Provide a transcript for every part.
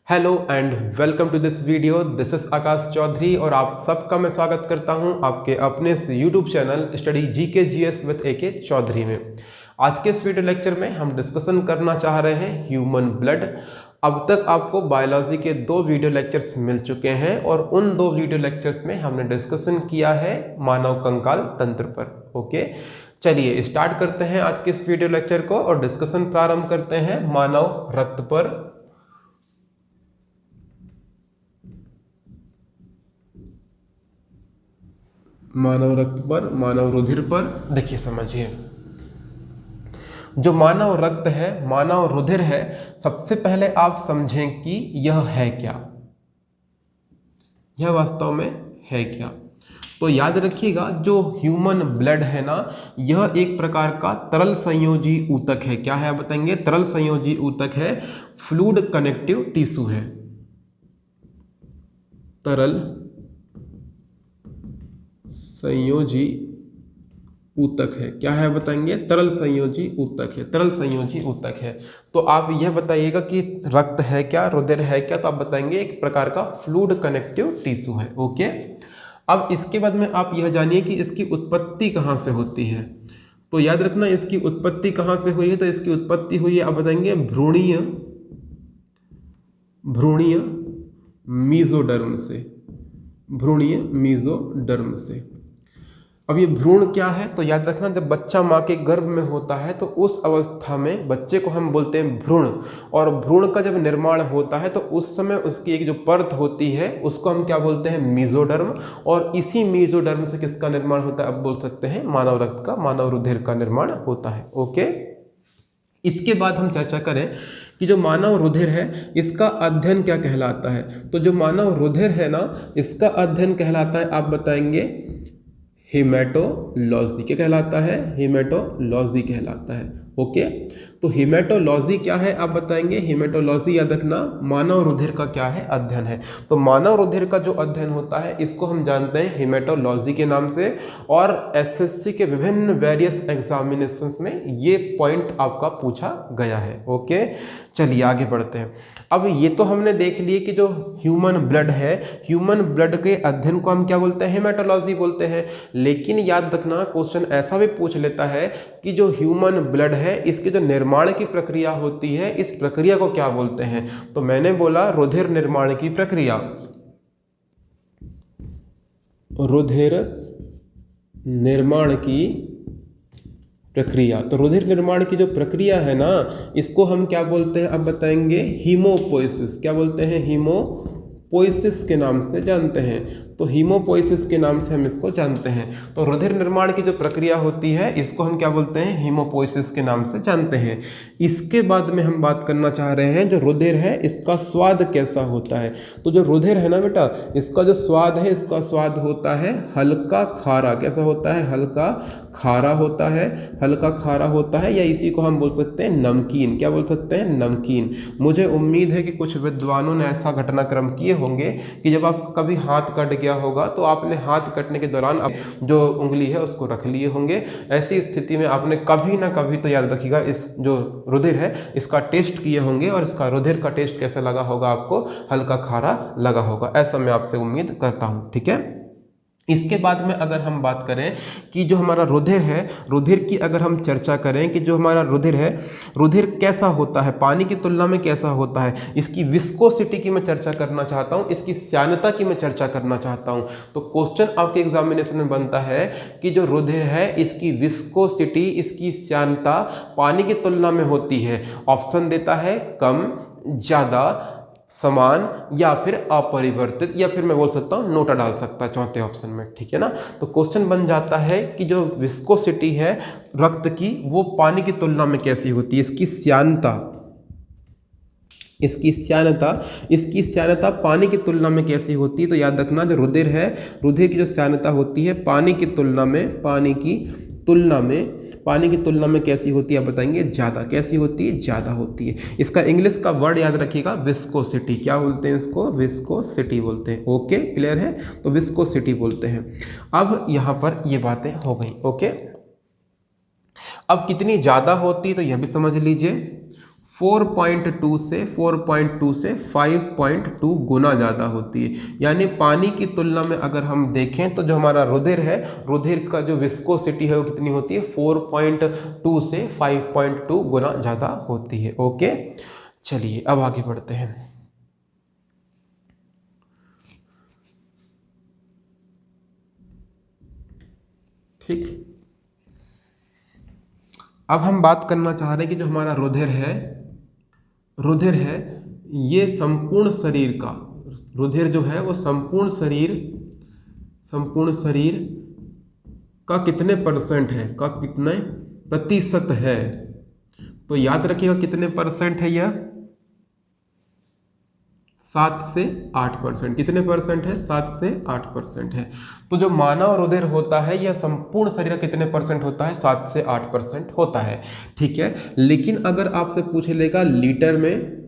Hello and welcome to this video. This is Akash Chaudhary और आप सबका मैं स्वागत करता हूं आपके अपने इस YouTube channel study GK GS with AK Chaudhary में। आज के इस वीडियो लेक्चर में हम डिस्कशन करना चाह रहे हैं ह्यूमन ब्लड। अब तक आपको बायोलॉजी के 2 वीडियो लेक्चर्स मिल चुके हैं और उन 2 वीडियो लेक्चर्स में हमने डिस्कशन किया है मानव कंकाल तंत्र पर। ओके, चलिए स्टार्ट करते हैं आज के इस वीडियो लेक्चर को और डिस्कशन प्रारंभ करते हैं मानव रक्त पर। मानव रक्त पर, मानव रुधिर पर। देखिए समझिए, जो मानव रक्त है, मानव रुधिर है, सबसे पहले आप समझें कि यह है क्या, यह वास्तव में है क्या। तो याद रखिएगा, जो ह्यूमन ब्लड है ना, यह एक प्रकार का तरल संयोजी ऊतक है। क्या है आप बताएंगे? तरल संयोजी ऊतक है, फ्लूइड कनेक्टिव टिश्यू है। तरल संयोजी ऊतक है। क्या है बताएंगे? तरल संयोजी ऊतक है, तरल संयोजी ऊतक है। तो आप यह बताइएगा कि रक्त है क्या, रुधिर है क्या, तो आप बताएंगे एक प्रकार का फ्लूइड कनेक्टिव टिश्यू है। ओके, अब इसके बाद में आप यह जानिए कि इसकी उत्पत्ति कहाँ से होती है। तो याद रखना, इसकी उत्पत्ति कहाँ से हुई है। तो इसकी उत्पत्ति हुई है, आप बताएंगे भ्रूणीय मीजोडर्म से, भ्रूणीय मीजोडर्म से। अब ये भ्रूण क्या है? तो याद रखना, जब बच्चा माँ के गर्भ में होता है तो उस अवस्था में बच्चे को हम बोलते हैं भ्रूण, और भ्रूण का जब निर्माण होता है तो उस समय उसकी एक जो परत होती है उसको हम क्या बोलते हैं? मीजोडर्म। और इसी मीजोडर्म से किसका निर्माण होता है? अब बोल सकते हैं मानव रक्त का, मानव रुधिर का निर्माण होता है। ओके, इसके बाद हम चर्चा करें कि जो मानव रुधिर है इसका अध्ययन क्या कहलाता है। तो जो मानव रुधिर है ना, इसका अध्ययन कहलाता है, आप बताएंगे हेमेटोलॉजी। क्या कहलाता है? हेमेटोलॉजी कहलाता है। ओके, तो हेमेटोलॉजी क्या है आप बताएंगे? हेमेटोलॉजी याद रखना, मानव रुधिर का क्या है? अध्ययन है। तो मानव रुधिर का जो अध्ययन होता है इसको हम जानते हैं हेमेटोलॉजी के नाम से, और एसएससी के विभिन्न वेरियस एग्जामिनेशंस में ये पॉइंट आपका पूछा गया है। ओके, चलिए आगे बढ़ते हैं। अब ये तो हमने देख लिए कि जो ह्यूमन ब्लड है, ह्यूमन ब्लड के अध्ययन को हम क्या बोलते हैं? हेमेटोलॉजी बोलते हैं। लेकिन याद रखना, क्वेश्चन ऐसा भी पूछ लेता है कि जो ह्यूमन ब्लड है इसके जो निर्माण की प्रक्रिया होती है, इस प्रक्रिया को क्या बोलते हैं? तो मैंने बोला रुधिर निर्माण की प्रक्रिया, रुधिर निर्माण की प्रक्रिया। तो रुधिर निर्माण की जो प्रक्रिया है ना, इसको हम क्या बोलते हैं? अब बताएंगे हीमोपोइसिस। क्या बोलते हैं? हीमोपोइसिस के नाम से जानते हैं। तो हीमोपोइसिस के नाम से हम इसको जानते हैं। तो रुधिर निर्माण की जो प्रक्रिया होती है इसको हम क्या बोलते हैं? हीमोपोइसिस के नाम से जानते हैं। इसके बाद में हम बात करना चाह रहे हैं, जो रुधिर है इसका स्वाद कैसा होता है। तो जो रुधिर है ना बेटा, इसका जो स्वाद है, इसका स्वाद होता है हल्का खारा। कैसा होता है? हल्का खारा होता है, हल्का खारा होता है, या इसी को हम बोल सकते हैं नमकीन। क्या बोल सकते हैं? नमकीन। मुझे उम्मीद है कि कुछ विद्वानों ने ऐसा घटनाक्रम किए होंगे कि जब आप कभी हाथ कट गया होगा तो आपने हाथ कटने के दौरान जो उंगली है उसको रख लिए होंगे। ऐसी स्थिति में आपने कभी ना कभी, तो याद रखिएगा, इस जो रुधिर है इसका टेस्ट किए होंगे और इसका रुधिर का टेस्ट कैसा लगा होगा आपको? हल्का खारा लगा होगा। ऐसा मैं आपसे उम्मीद करता हूं। ठीक है, इसके बाद में अगर हम बात करें कि जो हमारा रुधिर है, रुधिर की अगर हम चर्चा करें कि जो हमारा रुधिर है, रुधिर कैसा होता है, पानी की तुलना में कैसा होता है, इसकी विस्कोसिटी की मैं चर्चा करना चाहता हूं, इसकी श्यानता की मैं चर्चा करना चाहता हूं। तो क्वेश्चन आपके एग्जामिनेशन में बनता है कि जो रुधिर है इसकी विस्कोसिटी, इसकी श्यानता पानी की तुलना में होती है। ऑप्शन देता है कम, ज़्यादा, समान, या फिर अपरिवर्तित, या फिर मैं बोल सकता हूँ नोटा डाल सकता चौथे ऑप्शन में। ठीक है ना, तो क्वेश्चन बन जाता है कि जो विस्कोसिटी है रक्त की वो पानी की तुलना में कैसी होती है, इसकी श्यानता, इसकी श्यानता पानी की तुलना में कैसी होती है। तो याद रखना, जो रुधिर है, रुधिर की जो श्यानता होती है पानी की तुलना में कैसी होती है? आप बताएंगे ज़्यादा। कैसी होती है? ज़्यादा होती है। इसका इंग्लिश का वर्ड याद रखिएगा, विस्कोसिटी। क्या बोलते हैं इसको? विस्कोसिटी बोलते हैं। ओके, क्लियर है? तो विस्कोसिटी बोलते हैं। अब यहाँ पर ये बातें हो गई। ओके, अब कितनी ज़्यादा होती है तो यह भी समझ लीजिए, 4.2 से 5.2 गुना ज़्यादा होती है। यानी पानी की तुलना में अगर हम देखें तो जो हमारा रुधिर है, रुधिर का जो विस्कोसिटी है वो कितनी होती है, 4.2 से 5.2 गुना ज़्यादा होती है। ओके, चलिए अब आगे बढ़ते हैं। ठीक, अब हम बात करना चाह रहे हैं कि जो हमारा रुधिर है ये संपूर्ण शरीर का, रुधिर जो है वो संपूर्ण शरीर का कितने परसेंट है, का कितने प्रतिशत है। तो याद रखिएगा कितने परसेंट है यह, 7 से 8%। कितने परसेंट है, 7 से 8% है। तो जो मानव रुधिर होता है यह संपूर्ण शरीर का कितने परसेंट होता है, 7 से 8% होता है। ठीक है, लेकिन अगर आपसे पूछ लेगा लीटर में,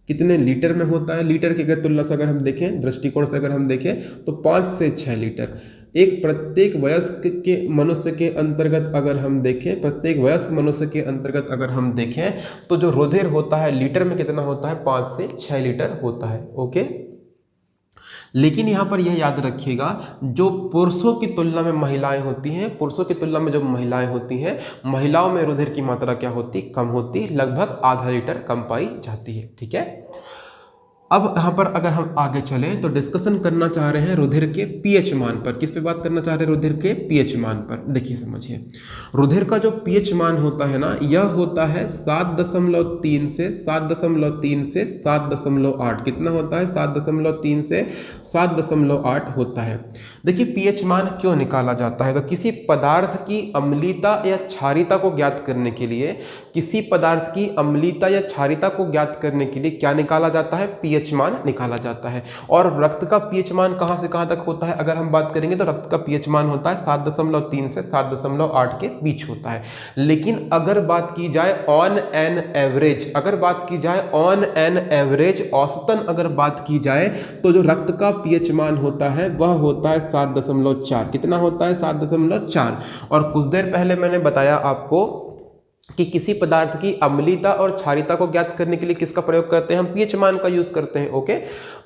कितने लीटर में होता है, लीटर की अगर तुलना से अगर हम देखें, दृष्टिकोण से अगर हम देखें तो 5 से 6 लीटर। एक प्रत्येक वयस्क के मनुष्य के अंतर्गत अगर हम देखें, प्रत्येक वयस्क मनुष्य के अंतर्गत अगर हम देखें तो जो रुधिर होता है लीटर में कितना होता है, 5 से 6 लीटर होता है। ओके, लेकिन यहाँ पर यह याद रखिएगा जो पुरुषों की तुलना में महिलाएं होती हैं, पुरुषों की तुलना में जो महिलाएं होती हैं, महिलाओं में रुधिर की मात्रा क्या होती, कम होती, लगभग आधा लीटर कम पाई जाती है। ठीक है, अब यहाँ पर अगर हम आगे चलें तो डिस्कशन करना चाह रहे हैं रुधिर के पीएच मान पर। किस पे बात करना चाह रहे हैं, रुधिर के पीएच मान पर। देखिए समझिए, रुधिर का जो पीएच मान होता है ना, यह होता है 7.3 से 7.3 से 7.8। कितना होता है, 7.3 से 7.8 होता है। देखिए पीएच मान क्यों निकाला जाता है, तो किसी पदार्थ की अम्लीयता या क्षारीयता को ज्ञात करने के लिए, किसी पदार्थ की अम्लीयता या क्षारीयता को ज्ञात करने के लिए क्या निकाला जाता है, पीएच मान निकाला जाता है। और रक्त का पीएच मान कहां से कहां तक होता है, अगर हम बात करेंगे तो रक्त का पीएच मान होता है 7.3 से 7.8 के बीच होता है। लेकिन अगर बात की जाए ऑन एन एवरेज, अगर बात की जाए ऑन एन एवरेज, औसतन अगर बात की जाए तो जो रक्त का पीएच मान होता है वह होता है 7.4। कितना होता है, 7.4। और कुछ देर पहले मैंने बताया आपको कि किसी पदार्थ की अम्लीयता और क्षारीयता को ज्ञात करने के लिए किसका प्रयोग करते हैं, हम पीएच मान का यूज करते हैं। ओके,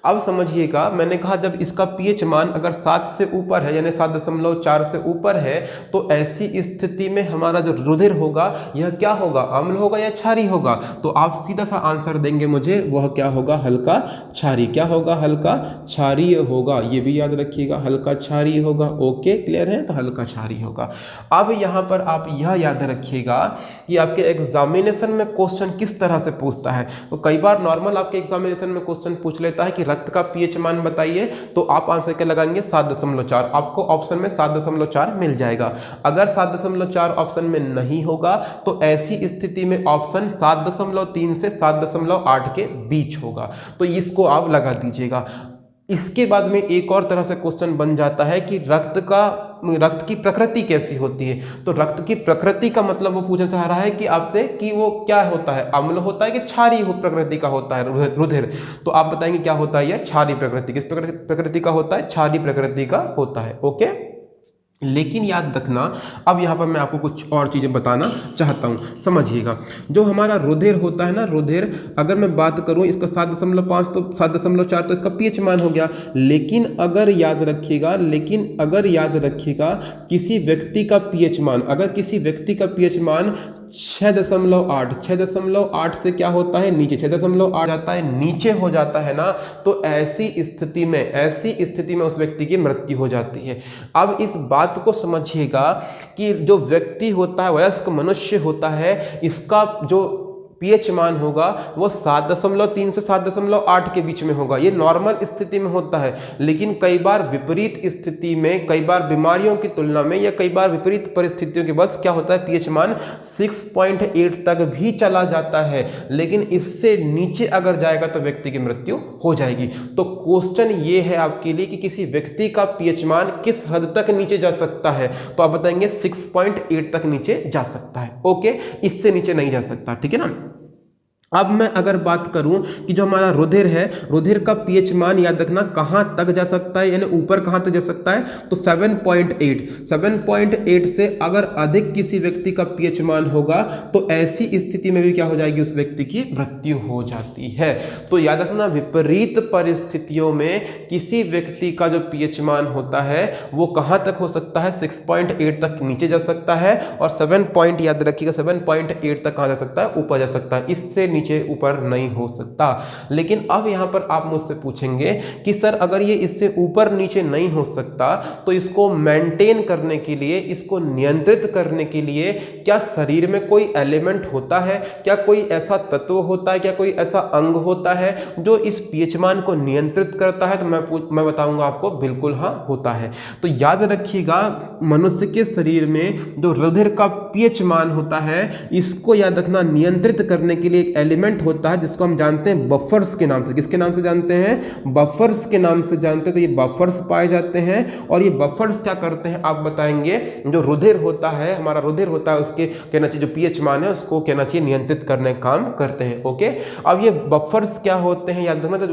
अब समझिएगा, मैंने कहा जब इसका पीएच मान अगर 7 से ऊपर है, यानी 7.4 से ऊपर है, तो ऐसी स्थिति में हमारा जो रुधिर होगा यह क्या होगा, अम्ल होगा या क्षारीय होगा। तो आप सीधा सा आंसर देंगे मुझे, वह क्या होगा, हल्का क्षारीय। क्या होगा, हल्का क्षारीय होगा। ये भी याद रखिएगा, हल्का क्षारीय होगा। ओके, क्लियर है, तो हल्का क्षारीय होगा। अब यहाँ पर आप यह याद रखिएगा कि आपके एग्जामिनेशन में क्वेश्चन किस तरह से पूछता है। तो कई बार नॉर्मल आपके एग्जामिनेशन में क्वेश्चन पूछ लेता है कि रक्त का पीएच मान बताइए, तो आप आंसर क्या लगाएंगे, 7.4। आपको ऑप्शन में 7.4 मिल जाएगा। अगर 7.4 ऑप्शन में नहीं होगा तो ऐसी स्थिति में ऑप्शन 7.3 से 7.8 के बीच होगा। तो इसको आप लगा दीजिएगा। इसके बाद में एक और तरह से क्वेश्चन बन जाता है कि रक्त की प्रकृति कैसी होती है। तो रक्त की प्रकृति का मतलब वो पूछना चाह रहा है कि आपसे कि वो क्या होता है, अम्ल होता है कि क्षारीय प्रकृति का होता है रुधिर। तो आप बताएंगे क्या होता है, यह क्षारीय प्रकृति। किस प्रकृति का होता है, क्षारीय प्रकृति का होता है। ओके, लेकिन याद रखना, अब यहाँ पर मैं आपको कुछ और चीज़ें बताना चाहता हूँ, समझिएगा। जो हमारा रुधिर होता है ना, रुधिर अगर मैं बात करूँ इसका 7.5 तो 7.4 तो इसका पीएच मान हो गया। लेकिन अगर याद रखिएगा किसी व्यक्ति का पीएच मान, अगर किसी व्यक्ति का पीएच मान 6.8 से क्या होता है, नीचे 6.8 जाता है, नीचे हो जाता है ना, तो ऐसी स्थिति में उस व्यक्ति की मृत्यु हो जाती है। अब इस बात को समझिएगा कि जो व्यक्ति होता है, वयस्क मनुष्य होता है, इसका जो पीएच मान होगा वो 7.3 से 7.8 के बीच में होगा। ये नॉर्मल स्थिति में होता है। लेकिन कई बार विपरीत स्थिति में, कई बार बीमारियों की तुलना में या कई बार विपरीत परिस्थितियों के बस क्या होता है, पीएच मान 6.8 तक भी चला जाता है। लेकिन इससे नीचे अगर जाएगा तो व्यक्ति की मृत्यु हो जाएगी। तो क्वेश्चन ये है आपके लिए कि किसी व्यक्ति का पीएच मान किस हद तक नीचे जा सकता है, तो आप बताएंगे 6.8 तक नीचे जा सकता है। ओके, इससे नीचे नहीं जा सकता। ठीक है ना। अब मैं अगर बात करूं कि जो हमारा रुधिर है, रुधिर का पीएच मान याद रखना कहां तक जा सकता है, यानी ऊपर कहां तक जा सकता है, तो 7.8 से अगर अधिक किसी व्यक्ति का पीएच मान होगा तो ऐसी स्थिति में भी क्या हो जाएगी, उस व्यक्ति की मृत्यु हो जाती है। तो याद रखना विपरीत परिस्थितियों में किसी व्यक्ति का जो पीएच मान होता है वो कहां तक हो सकता है, 6.8 तक नीचे जा सकता है, और 7 याद रखिएगा 7.8 तक कहां जा सकता है, ऊपर जा सकता है, इससे नीचे ऊपर नहीं हो सकता। लेकिन अब यहां पर आप मुझसे पूछेंगे कि सर अगर ये इससे ऊपर नीचे नहीं हो सकता तो इसको मेंटेन करने के लिए, इसको नियंत्रित करने के लिए क्या शरीर में कोई एलिमेंट होता है, क्या कोई ऐसा तत्व होता है, क्या कोई ऐसा अंग होता है जो इस पीएच मान को नियंत्रित करता है? तो मैं बताऊंगा आपको, बिल्कुल हाँ होता है। तो याद रखिएगा मनुष्य के शरीर में जो रुधिर का पीएच मान होता है इसको याद रखना नियंत्रित करने के लिए एक एलिमेंट होता है जिसको हम जानते हैं बफर्स के नाम से। किसके नाम से जानते हैं? बफर्स के नाम से जानते हैं। तो ये बफर्स पाए जाते हैं, और ये बफर्स क्या करते हैं आप बताएंगे, जो रुधिर होता है, हमारा रुधिर होता है, उसके कहना चाहिए जो पीएच मान है उसको कहना चाहिए नियंत्रित करने का काम करते हैं। ओके, अब ये बफर्स क्या होते हैं याद रखना, तो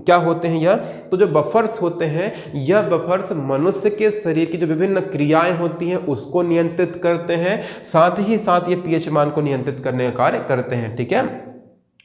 क्या होते हैं यह, तो जो बफर्स होते हैं यह बफर्स मनुष्य के शरीर की जो विभिन्न क्रियाएं होती हैं उसको नियंत्रित करते हैं, साथ ही साथ ये पीएच मान को नियंत्रित करने का कार्य करते हैं। ठीक है,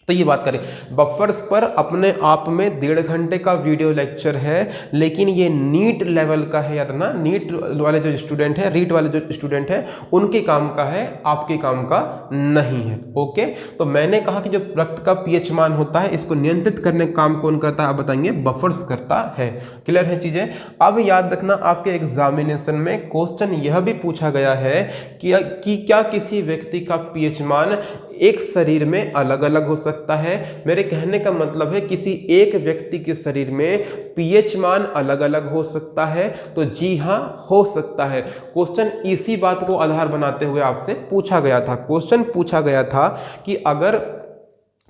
तो ये बात करें बफर्स पर, अपने आप में 1.5 घंटे का वीडियो लेक्चर है, लेकिन ये नीट लेवल का है याद ना, नीट वाले जो स्टूडेंट है, रीट वाले जो स्टूडेंट है उनके काम का है, आपके काम का नहीं है। ओके, तो मैंने कहा कि जो रक्त का पीएच मान होता है इसको नियंत्रित करने का काम कौन करता है, आप बताएंगे बफर्स करता है। क्लियर है चीजें? अब याद रखना आपके एग्जामिनेशन में क्वेश्चन यह भी पूछा गया है कि क्या किसी व्यक्ति का पीएच मान एक शरीर में अलग अलग हो सकता है? मेरे कहने का मतलब है किसी एक व्यक्ति के शरीर में पीएच मान अलग अलग हो सकता है? तो जी हां, हो सकता है। क्वेश्चन इसी बात को आधार बनाते हुए आपसे पूछा गया था। क्वेश्चन पूछा गया था कि अगर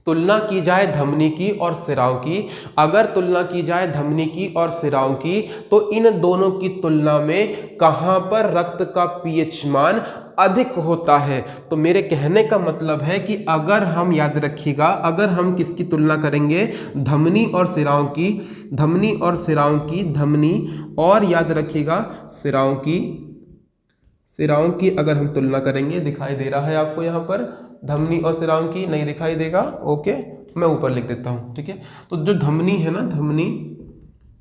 तुलना की जाए धमनी की और सिराओं की, अगर तुलना की जाए धमनी की और सिराओं की, तो इन दोनों की तुलना में कहां पर रक्त का पीएच मान अधिक होता है? तो मेरे कहने का मतलब है कि अगर हम याद रखिएगा, अगर हम किसकी तुलना करेंगे, धमनी और सिराओं की, धमनी और सिराओं की, धमनी और याद रखिएगा सिराओं की अगर हम तुलना करेंगे, दिखाई दे रहा है आपको यहाँ पर धमनी और सिराओं की? नहीं दिखाई देगा। ओके, मैं ऊपर लिख देता हूँ। ठीक है, तो जो धमनी है ना, धमनी,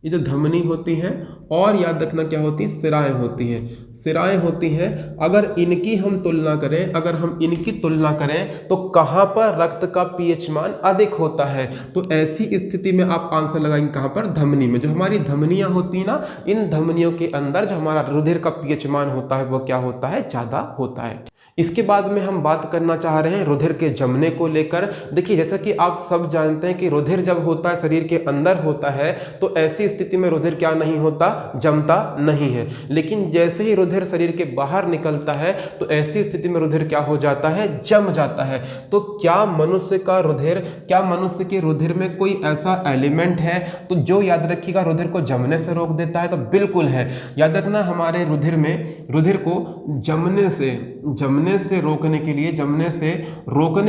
ये जो धमनी होती है, और याद रखना क्या होती है, सिराएं होती हैं, सिराएं होती हैं। अगर इनकी हम तुलना करें, अगर हम इनकी तुलना करें तो कहां पर रक्त का पीएच मान अधिक होता है? तो ऐसी स्थिति में आप आंसर लगाएंगे कहां पर, धमनी में। जो हमारी धमनियां होती है ना, इन धमनियों के अंदर जो हमारा रुधिर का पीएच मान होता है वो क्या होता है, ज्यादा होता है। इसके बाद में हम बात करना चाह रहे हैं रुधिर के जमने को लेकर। देखिए, जैसा कि आप सब जानते हैं कि रुधिर जब होता है शरीर के अंदर होता है तो ऐसी स्थिति में रुधिर क्या नहीं होता, जमता नहीं है। लेकिन जैसे ही रुधिर शरीर के बाहर निकलता है तो ऐसी स्थिति में रुधिर क्या हो जाता है, जम जाता है। तो क्या मनुष्य का रुधिर, क्या मनुष्य के रुधिर में कोई ऐसा एलिमेंट है तो जो याद रखिएगा रुधिर को जमने से रोक देता है? तो बिल्कुल है। याद रखना हमारे रुधिर में, रुधिर को जमने से रोकने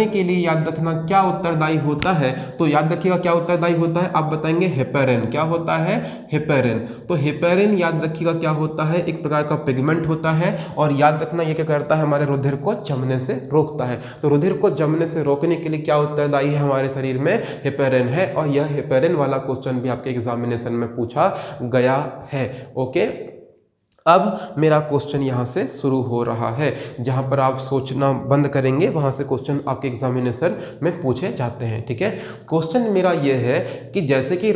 के लिए याद रखना क्या उत्तरदायी होता है? तो याद रखिएगा क्या उत्तरदायी होता है, आप बताएंगे हेपेरिन। क्या होता है, हेपेरिन। तो हेपेरिन याद रखिएगा क्या होता है, एक प्रकार का पिगमेंट होता है, और याद रखना ये क्या करता है, हमारे रुधिर को जमने से रोकता है। तो रुधिर को जमने से रोकने के लिए क्या उत्तरदायी है हमारे शरीर में, हेपेरिन है। और यह हेपेरिन वाला क्वेश्चन भी आपके एग्जामिनेशन में पूछा गया है। ओके, अब मेरा क्वेश्चन यहाँ से शुरू हो रहा है, जहाँ पर आप सोचना बंद करेंगे वहाँ से क्वेश्चन आपके एग्जामिनेशन में पूछे जाते हैं। ठीक है, क्वेश्चन मेरा ये है कि जैसे कि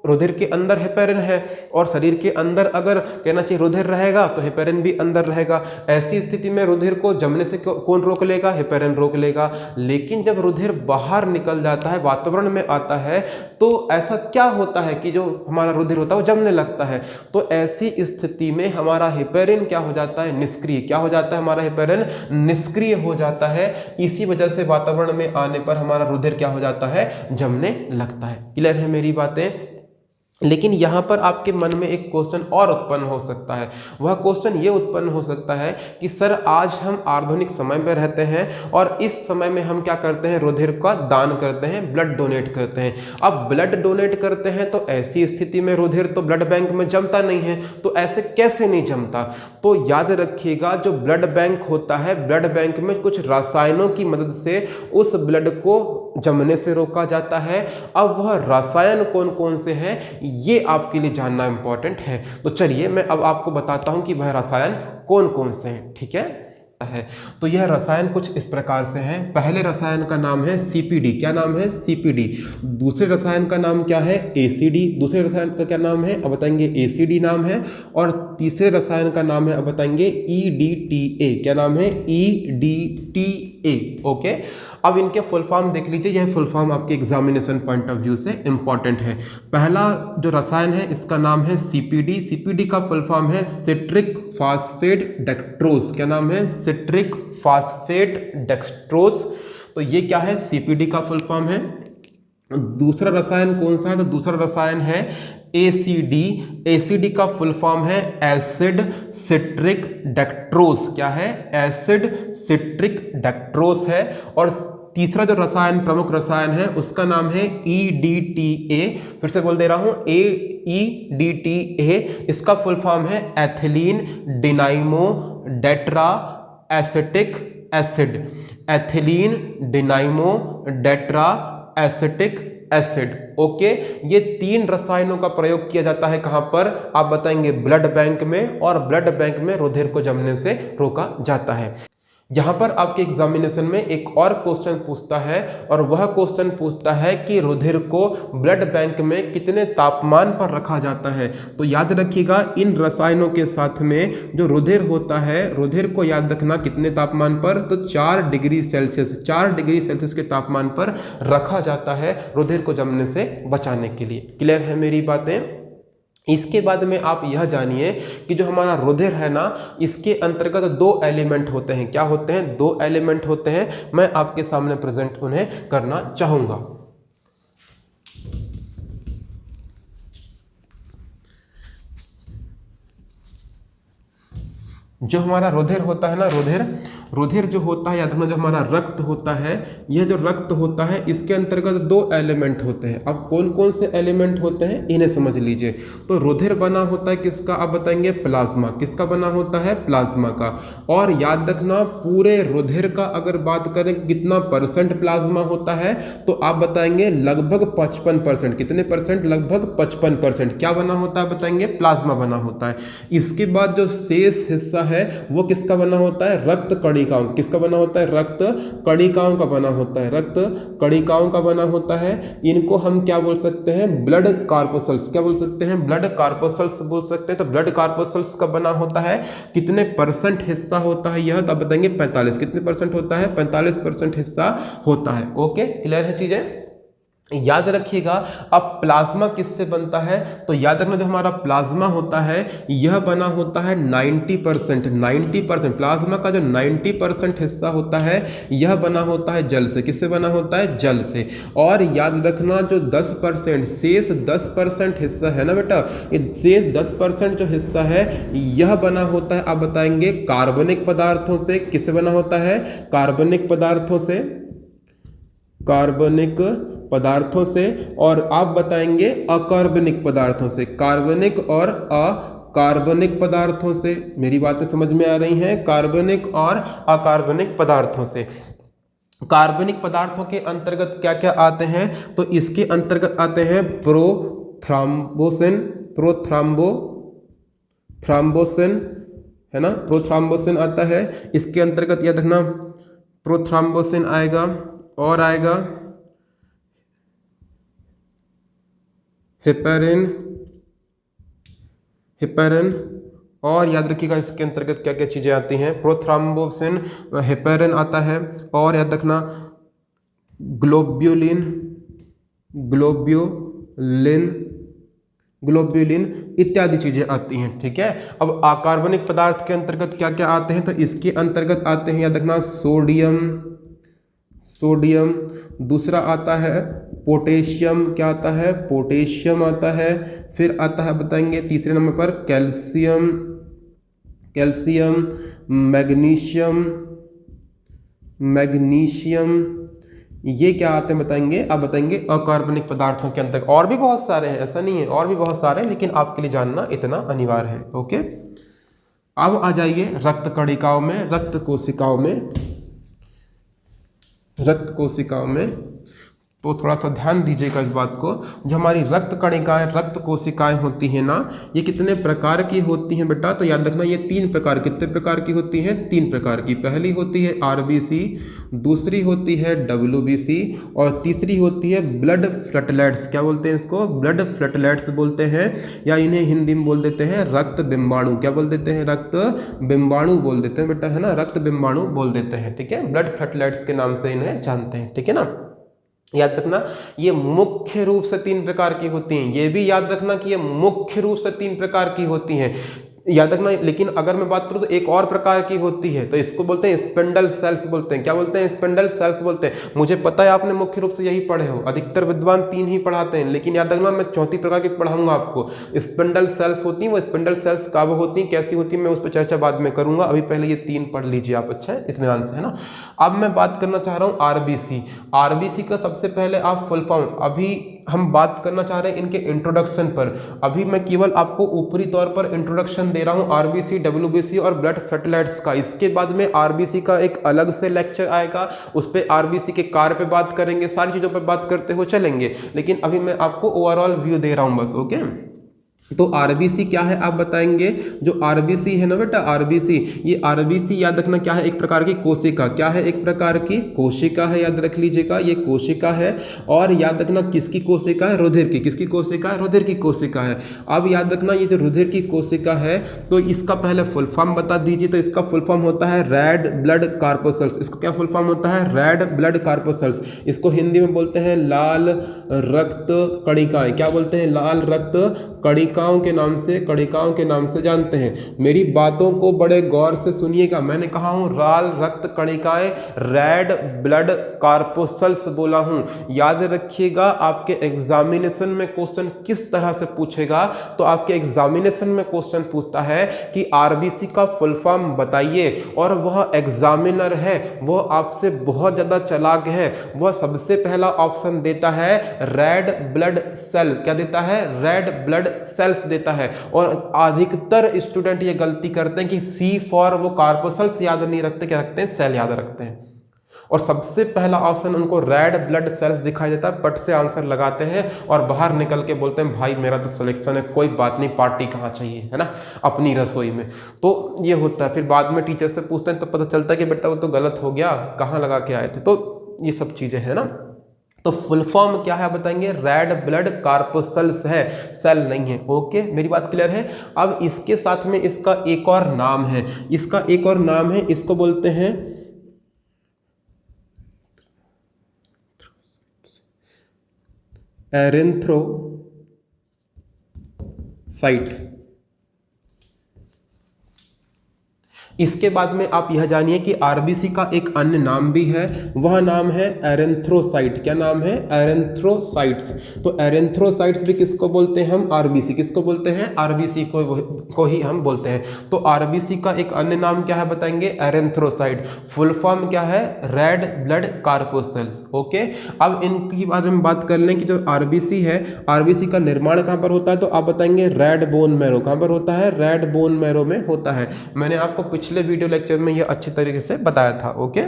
रुधिर के अंदर हेपेरिन है, और शरीर के अंदर अगर कहना चाहिए रुधिर रहेगा तो हेपेरिन भी अंदर रहेगा। ऐसी स्थिति में रुधिर को जमने से कौन रोक लेगा, हेपेरिन रोक लेगा। लेकिन जब रुधिर बाहर निकल जाता है, वातावरण में आता है, तो ऐसा क्या होता है कि जो हमारा रुधिर होता है वो जमने लगता है। तो ऐसी स्थिति में हमारा हेपेरिन क्या हो जाता है, निष्क्रिय। क्या हो जाता है, हमारा हेपेरिन निष्क्रिय हो जाता है। इसी वजह से वातावरण में आने पर हमारा रुधिर क्या हो जाता है, जमने लगता है। क्लियर है मेरी बातें? लेकिन यहाँ पर आपके मन में एक क्वेश्चन और उत्पन्न हो सकता है। वह क्वेश्चन ये उत्पन्न हो सकता है कि सर आज हम आधुनिक समय में रहते हैं और इस समय में हम क्या करते हैं, रुधिर का दान करते हैं, ब्लड डोनेट करते हैं। अब ब्लड डोनेट करते हैं तो ऐसी स्थिति में रुधिर तो ब्लड बैंक में जमता नहीं है, तो ऐसे कैसे नहीं जमता? तो याद रखिएगा, जो ब्लड बैंक होता है, ब्लड बैंक में कुछ रसायनों की मदद से उस ब्लड को जमने से रोका जाता है। अब वह रसायन कौन कौन से हैं ये आपके लिए जानना इंपॉर्टेंट है। तो चलिए मैं अब आपको बताता हूं कि वह रसायन कौन कौन से हैं। ठीक है, तो यह रसायन कुछ इस प्रकार से हैं। पहले रसायन का नाम है सीपीडी। क्या नाम है? सीपीडी। दूसरे रसायन का नाम क्या है? एसीडी। दूसरे रसायन का क्या नाम है? अब बताएंगे एसीडी नाम है। और तीसरे रसायन का नाम है, अब बताएंगे ईडीटीए। क्या नाम है? ईडीटीए। ओके, अब इनके फुल फॉर्म देख लीजिए। यह फुल फॉर्म आपके एग्जामिनेशन पॉइंट ऑफ व्यू से इंपॉर्टेंट है। पहला जो रसायन है इसका नाम है सीपीडी। सीपीडी का फुल फॉर्म है सिट्रिक फॉस्फेट डेक्सट्रोज। क्या नाम है? Citric phosphate dextrose. तो ये क्या है? सीपीडी का फुल फॉर्म है। दूसरा रसायन कौन सा है? तो दूसरा रसायन है एसीडी। एसीडी का फुल फॉर्म है एसिड सिट्रिक डेक्सट्रोज। क्या है? एसिड सिट्रिक डेक्सट्रोज है। और तीसरा जो रसायन, प्रमुख रसायन है, उसका नाम है ईडीटीए। फिर से बोल दे रहा हूं, ईडीटीए। इसका फुल फॉर्म है ethylene diamine tetra acetic acid. Ethylene diamine tetra acetic acid. Okay, ये तीन रसायनों का प्रयोग किया जाता है कहां पर? आप बताएंगे ब्लड बैंक में, और ब्लड बैंक में रुधिर को जमने से रोका जाता है। यहां पर आपके एग्जामिनेशन में एक और क्वेश्चन पूछता है, और वह क्वेश्चन पूछता है कि रुधिर को ब्लड बैंक में कितने तापमान पर रखा जाता है। तो याद रखिएगा, इन रसायनों के साथ में जो रुधिर होता है, रुधिर को याद रखना कितने तापमान पर? तो 4 डिग्री सेल्सियस, 4 डिग्री सेल्सियस के तापमान पर रखा जाता है रुधिर को जमने से बचाने के लिए। क्लियर है मेरी बातें? इसके बाद में आप यह जानिए कि जो हमारा रुधिर है ना, इसके अंतर्गत 2 एलिमेंट होते हैं। क्या होते हैं? 2 एलिमेंट होते हैं। मैं आपके सामने प्रेजेंट उन्हें करना चाहूंगा। जो हमारा रुधिर होता है ना, रुधिर जो होता है, याद रखना, जो हमारा रक्त होता है, यह जो रक्त होता है, इसके अंतर्गत 2 एलिमेंट होते हैं। अब कौन कौन से एलिमेंट होते हैं इन्हें समझ लीजिए। तो रुधिर बना होता है किसका? आप बताएंगे प्लाज्मा। किसका बना होता है? प्लाज्मा का। और याद रखना, पूरे रुधिर का अगर बात करें कितना परसेंट प्लाज्मा होता है, तो आप बताएंगे लगभग 55%। कितने परसेंट? लगभग 55%। क्या बना होता है बताएंगे? प्लाज्मा बना होता है। इसके बाद जो शेष हिस्सा है वो किसका बना होता है? रक्त कणिकाओं। किसका बना होता है? रक्त कणिकाओं का बना होता है। रक्त कणिकाओं का बना होता है। इनको हम क्या बोल सकते हैं? ब्लड कार्पोसल्स। क्या बोल सकते हैं? ब्लड कार्पोसल्स बोल सकते हैं। तो ब्लड कार्पोसल्स का बना होता है। कितने परसेंट हिस्सा होता है यह? तो आप बताएंगे 45। कितने परसेंट होता है? 45% हिस्सा होता है। ओके, क्लियर है चीजें? याद रखिएगा, अब प्लाज्मा किससे बनता है? तो याद रखना, जो हमारा प्लाज्मा होता है यह बना होता है 90%। 90% प्लाज्मा का जो 90% हिस्सा होता है यह बना होता है जल से। किससे बना होता है? जल से। और याद रखना, जो 10% शेष 10% हिस्सा है ना बेटा, ये शेष 10% जो हिस्सा है यह बना होता है, आप बताएंगे कार्बनिक पदार्थों से। किससे बना होता है? कार्बनिक पदार्थों से। कार्बनिक पदार्थों से। और आप बताएंगे अकार्बनिक पदार्थों से। कार्बनिक और अकार्बनिक पदार्थों से। मेरी बातें समझ में आ रही हैं? कार्बनिक और अकार्बनिक पदार्थों से। कार्बनिक पदार्थों के अंतर्गत क्या क्या आते हैं? तो इसके अंतर्गत आते हैं प्रोथ्राम्बोसिन। थ्राम्बोसिन है ना, प्रोथ्राम्बोसिन आता है। इसके अंतर्गत याद रखना प्रोथ्राम्बोसिन आएगा, और आएगा हेपेरिन। और याद रखिएगा इसके अंतर्गत क्या क्या चीजें आती हैं? प्रोथ्राम्बोसिन, हेपेरिन आता है, और याद रखना ग्लोब्यूलिन इत्यादि चीजें आती हैं। ठीक है, अब अकार्बनिक पदार्थ के अंतर्गत क्या क्या आते हैं? तो इसके अंतर्गत आते हैं, याद रखना सोडियम। दूसरा आता है पोटेशियम क्या आता है, पोटेशियम आता है। फिर आता है बताएंगे तीसरे नंबर पर कैल्शियम, कैल्शियम, मैग्नीशियम, मैग्नीशियम, ये क्या आते हैं बताएंगे, अब बताएंगे अकार्बनिक पदार्थों के अंतर्गत। और भी बहुत सारे हैं, ऐसा नहीं है, और भी बहुत सारे हैं, लेकिन आपके लिए जानना इतना अनिवार्य है। ओके, अब आ जाइए रक्त कणिकाओं में, रक्त कोशिकाओं में, रक्त कोशिकाओं में। तो थोड़ा सा ध्यान दीजिएगा इस बात को, जो हमारी रक्त कणिकाएं, रक्त कोशिकाएं होती हैं ना, ये कितने प्रकार की होती हैं बेटा, तो याद रखना ये 3 प्रकार, कितने प्रकार की होती हैं, 3 प्रकार की। पहली होती है आरबीसी, दूसरी होती है डब्ल्यूबीसी, और तीसरी होती है ब्लड प्लेटलेट्स। क्या बोलते हैं इसको, ब्लड प्लेटलेट्स बोलते हैं, या इन्हें हिंदी में बोल देते हैं रक्त बिंबाणु। क्या बोल देते हैं, रक्त बिंबाणु बोल देते हैं बेटा, है ना, रक्त बिंबाणु बोल देते हैं। ठीक है, ब्लड प्लेटलेट्स के नाम से इन्हें जानते हैं। ठीक है ना, याद रखना ये मुख्य रूप से 3 प्रकार की होती हैं। ये भी याद रखना कि ये मुख्य रूप से 3 प्रकार की होती हैं, याद रखना। लेकिन अगर मैं बात करूं तो एक और प्रकार की होती है, तो इसको बोलते हैं स्पिंडल सेल्स बोलते हैं। क्या बोलते हैं, स्पिंडल सेल्स बोलते हैं। मुझे पता है आपने मुख्य रूप से यही पढ़े हो, अधिकतर विद्वान 3 ही पढ़ाते हैं, लेकिन याद रखना मैं 4थी प्रकार की पढ़ाऊंगा आपको। स्पिंडल सेल्स होती हैं, वो स्पिंडल सेल्स कब होती हैं, कैसी होती हैं, मैं उस पर चर्चा बाद में करूंगा। अभी पहले ये 3 पढ़ लीजिए आप, अच्छा इत्मीनान से, है ना। अब मैं बात करना चाह रहा हूँ आरबीसी। आरबीसी का सबसे पहले आप फुल फॉर्म, अभी हम बात करना चाह रहे हैं इनके इंट्रोडक्शन पर। अभी मैं केवल आपको ऊपरी तौर पर इंट्रोडक्शन दे रहा हूं आरबीसी, डब्ल्यूबीसी और ब्लड प्लेटलेट्स का। इसके बाद में आरबीसी का एक अलग से लेक्चर आएगा, उस पर आरबीसी के कार्य पे बात करेंगे, सारी चीजों पर बात करते हुए चलेंगे, लेकिन अभी मैं आपको ओवरऑल व्यू दे रहा हूं बस। ओके, तो आरबीसी क्या है आप बताएंगे। जो आरबीसी है ना बेटा, आरबीसी, ये आरबीसी याद रखना क्या है, एक प्रकार की कोशिका। क्या है, एक प्रकार की कोशिका है, याद रख लीजिएगा, ये कोशिका है। और याद रखना किसकी कोशिका है, रुधिर की। किसकी कोशिका है, रुधिर की कोशिका है। अब याद रखना ये जो रुधिर की कोशिका है, तो इसका पहले फुल फॉर्म बता दीजिए। तो इसका फुल फॉर्म होता है रेड ब्लड कार्पोसेल्स। इसका क्या फुल फॉर्म होता है, रेड ब्लड कार्पोसेल्स। इसको हिंदी में बोलते हैं लाल रक्त कणिकाएं। क्या बोलते हैं, लाल रक्त कणिकाओं के नाम से, कणिकाओं के नाम से जानते हैं। मेरी बातों को बड़े गौर से सुनिएगा, मैंने कहा हूं लाल रक्त कणिकाएं, रेड ब्लड कार्पोसेल्स बोला हूं। याद रखिएगा, आपके एग्जामिनेशन में क्वेश्चन किस तरह से पूछेगा, तो आपके एग्जामिनेशन में क्वेश्चन पूछता है कि आरबीसी का फुल फॉर्म बताइए, और वह एग्जामिनर है, वह आपसे बहुत ज्यादा चालाक है, वह सबसे पहला ऑप्शन देता है रेड ब्लड सेल। क्या देता है, रेड ब्लड सेल्स देता है। और अधिकतर स्टूडेंट ये गलती करते हैं कि सी फॉर वो कार्पोसेल्स याद नहीं रखते, क्या रखते हैं, सेल याद रखते हैं। और सबसे पहला ऑप्शन उनको रेड ब्लड सेल्स दिखाई देता है, पट से आंसर लगाते हैं और बाहर निकल के बोलते हैं भाई मेरा तो सिलेक्शन है, कोई बात नहीं, पार्टी कहाँ चाहिए, है ना, अपनी रसोई में। तो ये होता है। फिर बाद में टीचर से पूछते हैं तो पता चलता है कि बेटा वो तो गलत हो गया, कहाँ लगा के आए थे। तो ये सब चीजें है ना। तो फुल फॉर्म क्या है बताएंगे, रेड ब्लड कार्पोसेल्स है, सेल नहीं है। ओके, मेरी बात क्लियर है। अब इसके साथ में इसका एक और नाम है, इसका एक और नाम है, इसको बोलते हैं एरेंथ्रोसाइट। इसके बाद में आप यह जानिए कि आरबीसी का एक अन्य नाम भी है, वह नाम है एरेंथ्रोसाइट। क्या नाम है, एरेंथ्रोसाइट्स। तो एरेंथ्रोसाइट्स भी किसको बोलते हैं हम, आरबीसी। किसको बोलते हैं, आरबीसी को ही हम बोलते हैं। तो आरबीसी का एक अन्य नाम क्या है बताएंगे, एरेंथ्रोसाइट। फुल फॉर्म क्या है, रेड ब्लड कार्पोसेल्स। ओके, अब इनके बारे में बात कर लें कि जो आरबीसी है, आरबीसी का निर्माण कहाँ पर होता है, तो आप बताएंगे रेड बोन मैरो। कहाँ पर होता है, रेड बोन मैरो में होता है। मैंने आपको पिछले वीडियो लेक्चर में यह अच्छी तरीके से बताया था। ओके,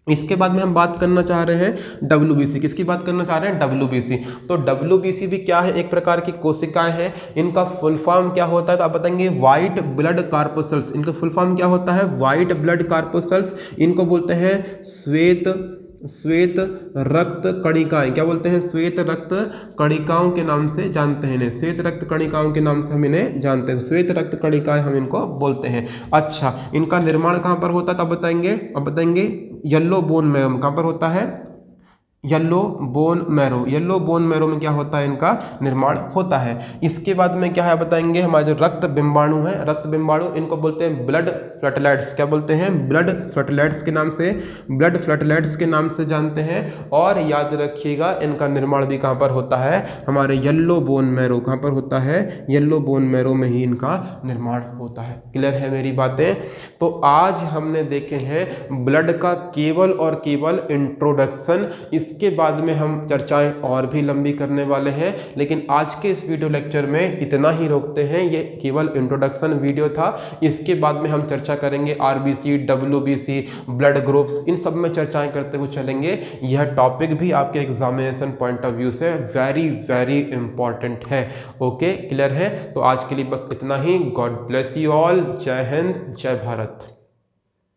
इसके बाद में हम बात करना चाह रहे हैं डब्ल्यूबीसी। किसकी बात करना चाह रहे हैं, डब्ल्यूबीसी। तो डब्ल्यूबीसी भी क्या है, एक प्रकार की कोशिकाएं हैं। इनका फुल फॉर्म क्या होता है, तो आप बताएंगे व्हाइट ब्लड कार्पोसेल्स। इनका फुल फॉर्म क्या होता है, व्हाइट ब्लड कार्पोसेल्स। इनको बोलते हैं श्वेत रक्त कणिकाएं। क्या बोलते हैं, श्वेत रक्त कणिकाओं के नाम से जानते हैं इन्हें, श्वेत रक्त कणिकाओं के नाम से हम इन्हें जानते हैं, श्वेत रक्त कणिकाएं हम इनको बोलते हैं। अच्छा, इनका निर्माण कहाँ पर होता है, तब बताएंगे, अब बताएंगे येलो बोन मैरो कहाँ पर होता है, yellow bone marrow, yellow bone marrow में क्या होता है, इनका निर्माण होता है। इसके बाद में क्या है बताएंगे, हमारे जो रक्त बिंबाणु है, रक्त बिंबाणु इनको बोलते हैं ब्लड फ्लैटलेट्स। क्या बोलते हैं, ब्लड फ्लैटलेट्स के नाम से, ब्लड फ्लैटलेट्स के नाम से जानते हैं। और याद रखिएगा इनका निर्माण भी कहाँ पर होता है, हमारे येलो बोन मैरो, कहाँ पर होता है, येलो बोन मैरो में ही इनका निर्माण होता है। क्लियर है मेरी बातें। तो आज हमने देखे हैं ब्लड का केवल और केवल इंट्रोडक्शन। इसके बाद में हम चर्चाएं और भी लंबी करने वाले हैं, लेकिन आज के इस वीडियो लेक्चर में इतना ही रोकते हैं। ये केवल इंट्रोडक्शन वीडियो था। इसके बाद में हम चर्चा करेंगे आरबीसी, डब्ल्यूबीसी, ब्लड ग्रुप्स, इन सब में चर्चाएं करते हुए चलेंगे। यह टॉपिक भी आपके एग्जामिनेशन पॉइंट ऑफ व्यू से वेरी वेरी इंपॉर्टेंट है। ओके, क्लियर है। तो आज के लिए बस इतना ही। God bless you all. Jai Hind, जय भारत।